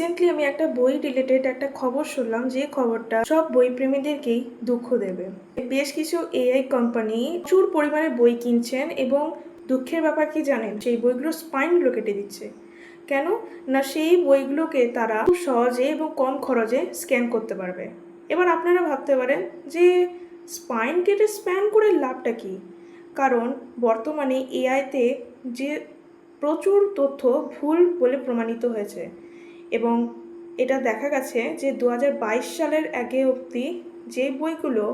Recently আমি একটা বই রিলেটেড একটা খবর শুনলাম, যে খবরটা সব বই প্রেমীদেরকেই দুঃখ দেবে। বেশ কিছু এআই কোম্পানি প্রচুর পরিমাণে বই কিনছেন এবং দুঃখের ব্যাপার কি জানেন, সেই বইগুলোর স্পাইনগুলো কেটে দিচ্ছে। কেন না, সেই বইগুলোকে তারা খুব সহজে এবং কম খরচে স্ক্যান করতে পারবে। এবার আপনারা ভাবতে পারেন যে স্পাইন কেটে স্প্যান করে লাভটা কি। কারণ বর্তমানে এআইতে যে প্রচুর তথ্য ভুল বলে প্রমাণিত হয়েছে এবং এটা দেখা গেছে যে 2022 সালের আগে অবধি যে বইগুলো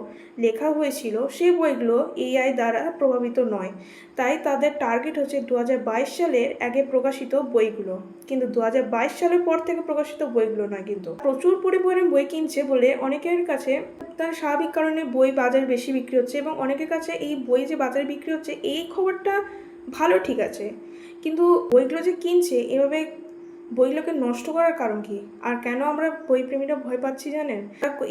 লেখা হয়েছিল সেই বইগুলো এআই দ্বারা প্রভাবিত নয়। তাই তাদের টার্গেট হচ্ছে 2022 সালের আগে প্রকাশিত বইগুলো, কিন্তু 2022 সালের পর থেকে প্রকাশিত বইগুলো নয়। কিন্তু প্রচুর পরিমাণে বই কিনছে বলে অনেকের কাছে তার স্বাভাবিক কারণে বই বাজারে বেশি বিক্রি হচ্ছে এবং অনেকের কাছে এই বই যে বাজারে বিক্রি হচ্ছে এই খবরটা ভালো, ঠিক আছে, কিন্তু বইগুলো যে কিনছে এভাবে বইগুলোকে নষ্ট করার কারণ কি? আর কেন আমরা বইপ্রেমীরা ভয় পাচ্ছি জানেন?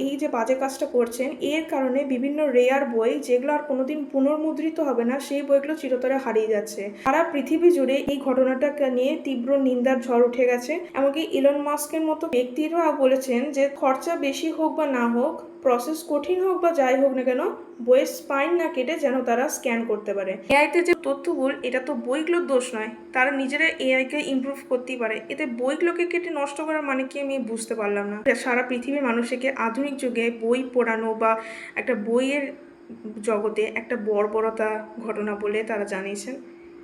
এই যে বাজে কাজটা করছেন এর কারণে বিভিন্ন রেয়ার বই যেগুলো আর কোনোদিন পুনর্মুদ্রিত হবে না, সেই বইগুলো চিরতরে হারিয়ে যাচ্ছে। সারা পৃথিবী জুড়ে এই ঘটনাটাকে নিয়ে তীব্র নিন্দার ঝড় উঠে গেছে। এমনকি ইলন মাস্কের মতো ব্যক্তিরা বলেছেন যে খরচা বেশি হোক বা না হোক, প্রসেস কঠিন হোক বা যাই হোক না কেন, বইয়ের স্পাইন না কেটে যেন তারা স্ক্যান করতে পারে। এআইতে যে তথ্য ভুল, এটা তো বইগুলোর দোষ নয়, তারা নিজেরা এআইকে ইমপ্রুভ করতেই পারে। এতে বইগুলোকে কেটে নষ্ট করার মানে কি আমি বুঝতে পারলাম না। সারা পৃথিবীর মানুষকে আধুনিক যুগে বই পড়ানো বা একটা বইয়ের জগতে একটা বর্বরতা ঘটনা বলে তারা জানিয়েছেন।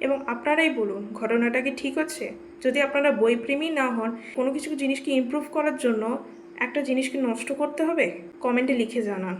এবং আপনারাই বলুন, ঘটনাটা কি ঠিক হচ্ছে? যদি আপনারা বইপ্রেমী না হন, কোনো কিছু জিনিসকে ইমপ্রুভ করার জন্য একটা জিনিসকে নষ্ট করতে হবে? কমেন্টে লিখে জানান।